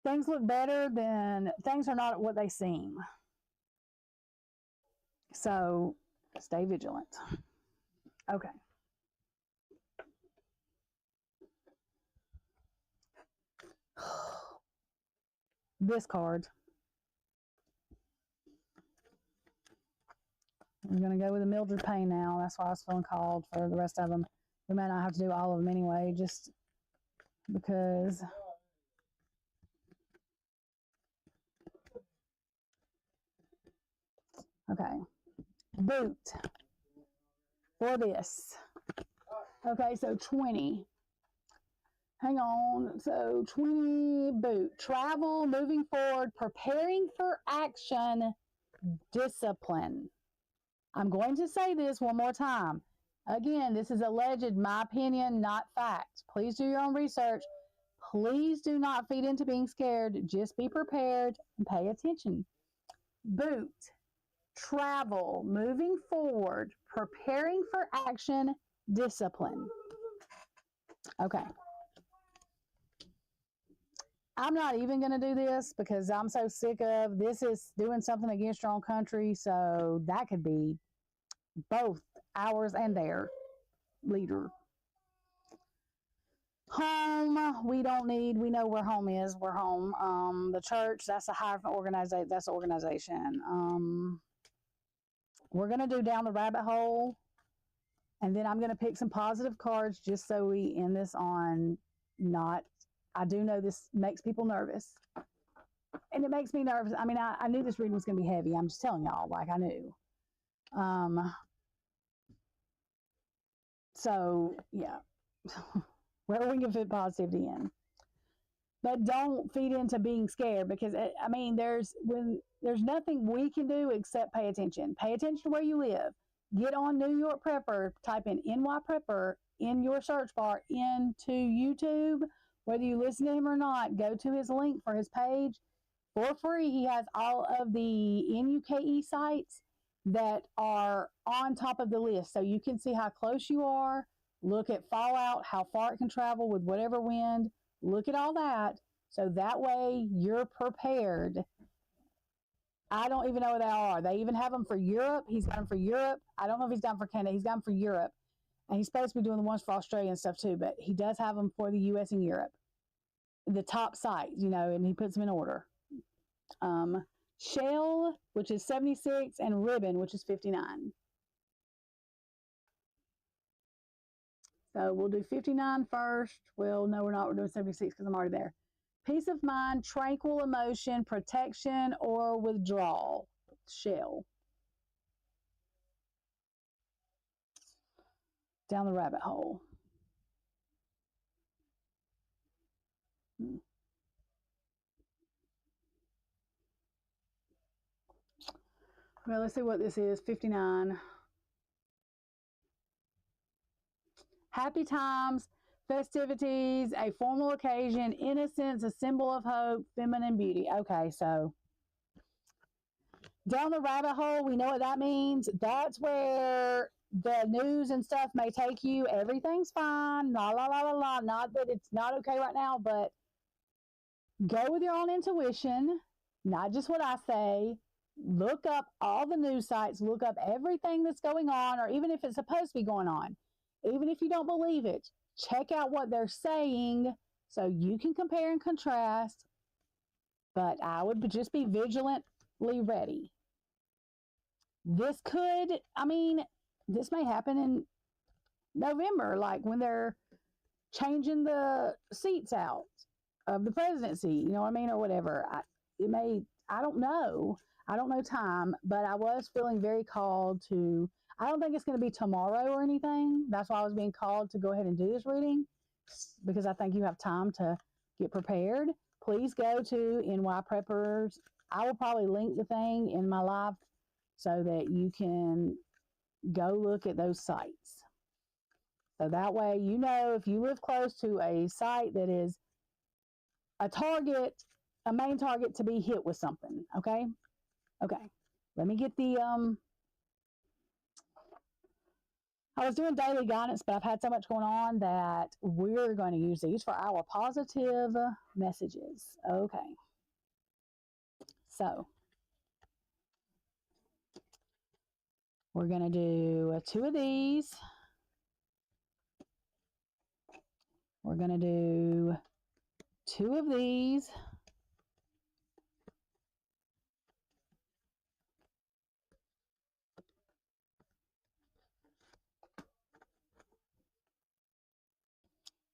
things look better than, things are not what they seem. So stay vigilant. Okay. This card. I'm going to go with a Mildred Payne now. That's why I was feeling called for the rest of them. We may not have to do all of them anyway, just because. Okay. Boot for this. Okay, so 20. Hang on. So 20 boot. Travel, moving forward, preparing for action, discipline. I'm going to say this one more time. Again, this is alleged, my opinion, not fact. Please do your own research. Please do not feed into being scared. Just be prepared and pay attention. Boot. Travel, moving forward, preparing for action, discipline. Okay. I'm not even going to do this because I'm so sick of this is doing something against your own country. So that could be both ours and their leader. Home, we don't need, we know where home is. We're home. The church, that's a higher organization. That's an organization. We're going to do down the rabbit hole. And then I'm going to pick some positive cards just so we end this on not, I do know this makes people nervous. And it makes me nervous. I mean, I knew this reading was going to be heavy. I'm just telling y'all, like I knew. So, yeah. Where we can fit positivity in. But don't feed into being scared because, there's nothing we can do except pay attention. Pay attention to where you live. Get on New York Prepper, type in NY Prepper in your search bar into YouTube. Whether you listen to him or not, go to his link for his page for free. He has all of the NUKE sites that are on top of the list. So you can see how close you are. Look at fallout, how far it can travel with whatever wind. Look at all that. So that way you're prepared. I don't even know what they are. They even have them for Europe. He's got them for Europe. I don't know if he's got them for Canada. He's got them for Europe. And he's supposed to be doing the ones for Australia and stuff too. But he does have them for the US and Europe. The top sites, and he puts them in order. Shell, which is 76, and Ribbon, which is 59. So we'll do 59 first. Well, no, we're not. We're doing 76 because I'm already there. Peace of mind, tranquil emotion, protection, or withdrawal. Shell. down the rabbit hole. Well, let's see what this is. 59. Happy times, festivities, a formal occasion, innocence, a symbol of hope, feminine beauty. Okay, so down the rabbit hole, we know what that means. That's where the news and stuff may take you. Everything's fine. La la la la la. Not that it's not okay right now, but go with your own intuition, not just what I say. Look up all the news sites, look up everything that's going on, or even if it's supposed to be going on. Even if you don't believe it, check out what they're saying so you can compare and contrast. But I would just be vigilantly ready. This could, this may happen in November, like when they're changing the seats out of the presidency, you know what I mean, or whatever. I don't know. I don't know time, but I was feeling very called to, I don't think it's going to be tomorrow or anything. That's why I was being called to go ahead and do this reading, because I think you have time to get prepared. Please go to NY Preppers. I will probably link the thing in my live so that you can go look at those sites. So that way, you know, if you live close to a site that is a target, a main target to be hit with something, okay? Okay, let me get the, I was doing daily guidance, but I've had so much going on that we're going to use these for our positive messages. Okay, so we're going to do 2 of these. We're going to do 2 of these.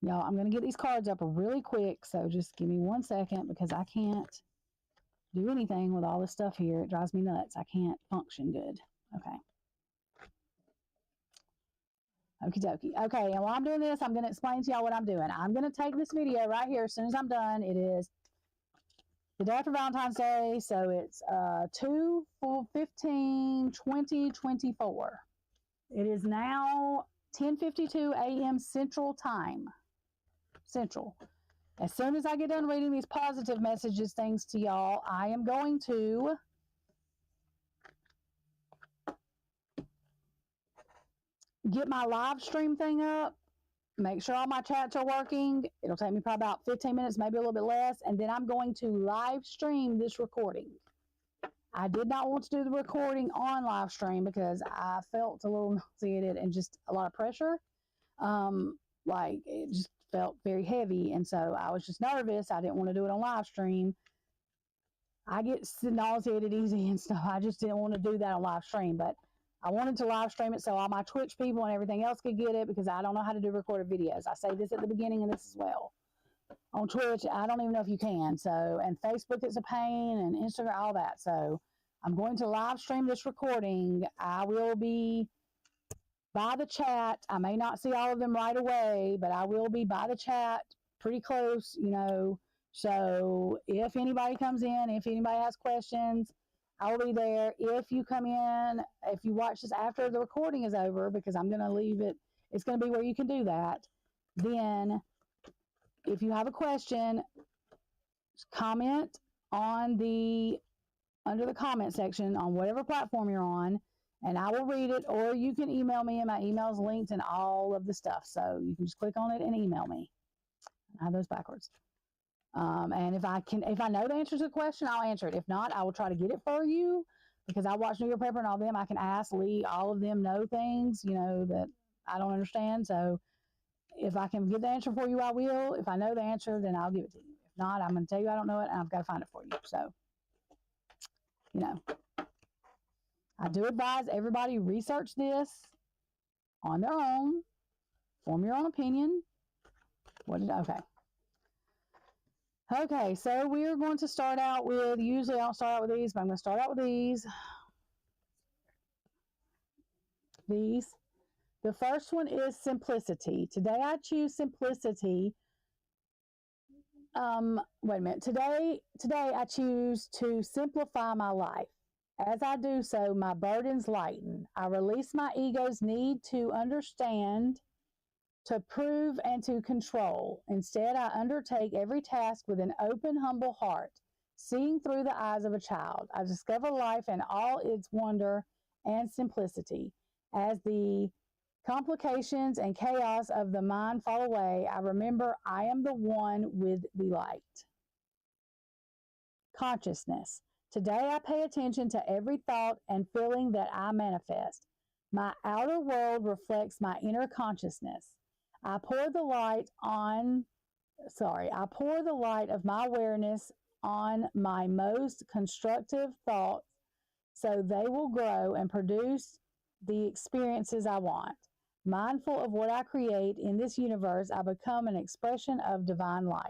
Y'all, I'm going to get these cards up really quick, so just give me 1 second because I can't do anything with all this stuff here. It drives me nuts. I can't function good. Okay. Okie dokie. Okay, and while I'm doing this, I'm going to explain to y'all what I'm doing. I'm going to take this video right here as soon as I'm done. It is the day after Valentine's Day, so it's 2/15/2024. It is now 10:52 a.m. Central Time. Central. As soon as I get done reading these positive messages, things to y'all, I am going to get my live stream thing up, make sure all my chats are working. It'll take me probably about 15 minutes, maybe a little bit less, and then I'm going to live stream this recording. I did not want to do the recording on live stream because I felt a little nauseated and just a lot of pressure. Like it just felt very heavy, and so I was just nervous. I didn't want to do it on live stream. I get nauseated easy and stuff. I just didn't want to do that on live stream, but I wanted to live stream it so all my Twitch people and everything else could get it, because I don't know how to do recorded videos. I say this at the beginning and this as well. On Twitch, I don't even know if you can. So, and Facebook is a pain, and Instagram, all that. So I'm going to live stream this recording. I will be by the chat. I may not see all of them right away, but I will be by the chat pretty close, you know. So if anybody comes in, if anybody has questions, I will be there. If you come in, if you watch this after the recording is over, because I'm going to leave it, it's going to be where you can do that. Then if you have a question, comment on under the comment section on whatever platform you're on, and I will read it, or you can email me, and my email is linked in all of the stuff. So you can just click on it and email me. I have those backwards. And if I know the answer to the question, I'll answer it. If not, I will try to get it for you, because I watch New Year Prepper and all them. I can ask Lee, all of them know things, you know, that I don't understand. So if I can get the answer for you, I will. If I know the answer, then I'll give it to you. If not, I'm going to tell you I don't know it, and I've got to find it for you. So, you know, I do advise everybody research this on their own, form your own opinion. Okay. Okay, so we're going to start out with, usually I don't start out with these, but I'm going to start out with these. The first one is simplicity. Today I choose simplicity. Wait a minute. Today I choose to simplify my life. As I do so, my burdens lighten. I release my ego's need to understand, to prove, and to control. Instead, I undertake every task with an open, humble heart, seeing through the eyes of a child. I discover life in all its wonder and simplicity. As the complications and chaos of the mind fall away, I remember I am the one with the light. Consciousness. Today I pay attention to every thought and feeling that I manifest. My outer world reflects my inner consciousness. I pour the light of my awareness on my most constructive thoughts so they will grow and produce the experiences I want. Mindful of what I create in this universe, I become an expression of divine light.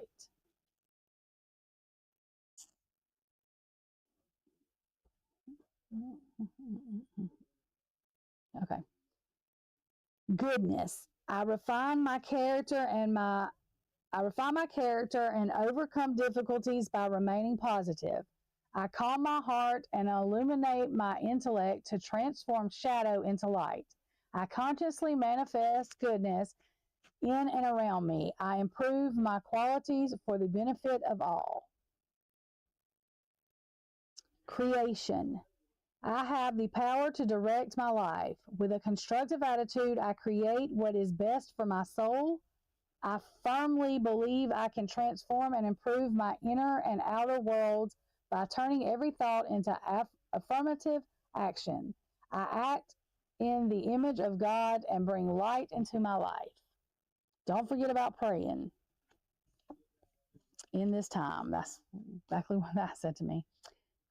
Okay. Goodness. I refine my character and overcome difficulties by remaining positive. I calm my heart and illuminate my intellect to transform shadow into light. I consciously manifest goodness in and around me. I improve my qualities for the benefit of all. Creation. I have the power to direct my life. With a constructive attitude, I create what is best for my soul. I firmly believe I can transform and improve my inner and outer worlds by turning every thought into affirmative action. I act in the image of God and bring light into my life. Don't forget about praying in this time. That's exactly what that said to me.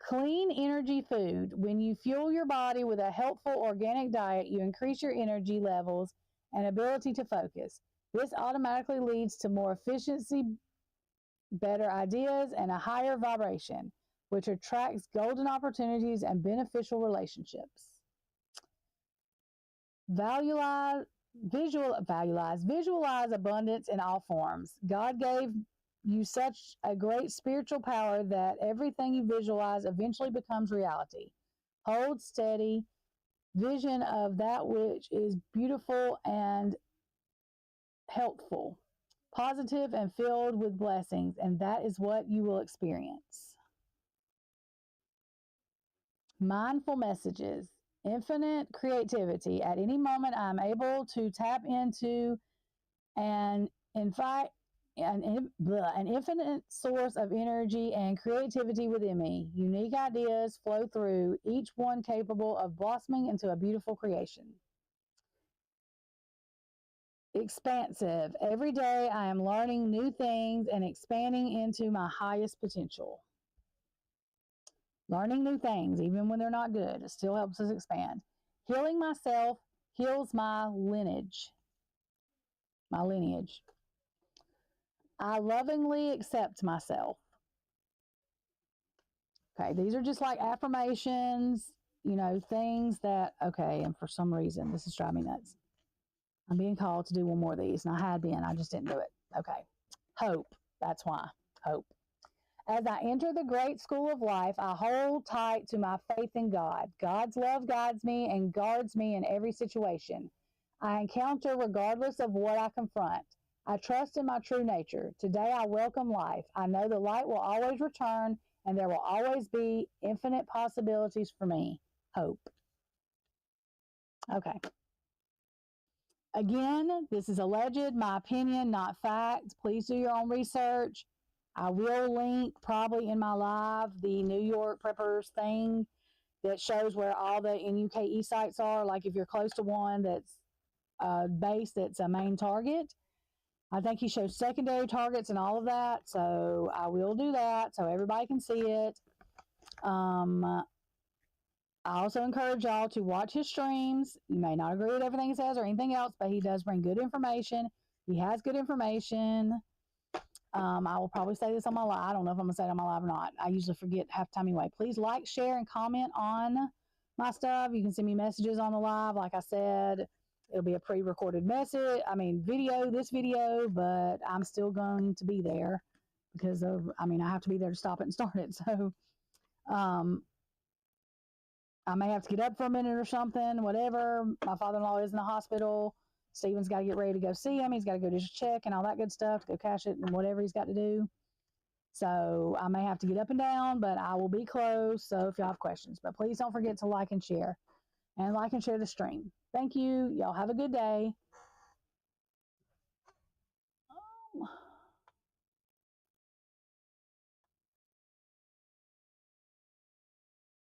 Clean energy food. When you fuel your body with a helpful organic diet, you increase your energy levels and ability to focus. This automatically leads to more efficiency, better ideas, and a higher vibration, which attracts golden opportunities and beneficial relationships. Visualize abundance in all forms. God gave you such a great spiritual power that everything you visualize eventually becomes reality. Hold steady vision of that which is beautiful and helpful, positive and filled with blessings, and that is what you will experience. Mindful messages. Infinite creativity. At any moment, I'm able to tap into and invite an infinite source of energy and creativity within me. Unique ideas flow through, each one capable of blossoming into a beautiful creation. Expansive. Every day I am learning new things and expanding into my highest potential. Learning new things, even when they're not good, it still helps us expand. Healing myself heals my lineage. I lovingly accept myself. Okay, these are just like affirmations, things that, okay, and for some reason, this is driving me nuts. I'm being called to do one more of these, and I had been, I just didn't do it. Okay, hope, that's why, hope. As I enter the great school of life, I hold tight to my faith in God. God's love guides me and guards me in every situation I encounter, regardless of what I confront. I trust in my true nature. Today I welcome life. I know the light will always return and there will always be infinite possibilities for me. Hope. Okay. Again, this is alleged, my opinion, not fact. Please do your own research. I will link probably in my live the New York Preppers thing that shows where all the NUKE sites are. Like if you're close to one that's a base that's a main target. I think he shows secondary targets and all of that. So I will do that so everybody can see it. I also encourage y'all to watch his streams. You may not agree with everything he says or anything else, but he does bring good information. He has good information. I will probably say this on my live. I don't know if I'm going to say it on my live or not. I usually forget half the time anyway. Please like, share, and comment on my stuff. You can send me messages on the live. Like I said, It'll be a pre-recorded message. I mean, this video, but I'm still going to be there because of, I have to be there to stop it and start it. So, I may have to get up for a minute or something, whatever. My father-in-law is in the hospital. Steven's got to get ready to go see him. He's got to go do his check and all that good stuff to go cash it and whatever he's got to do. So I may have to get up and down, but I will be close. So if y'all have questions, but please don't forget to like and share the stream. Thank you. Y'all have a good day.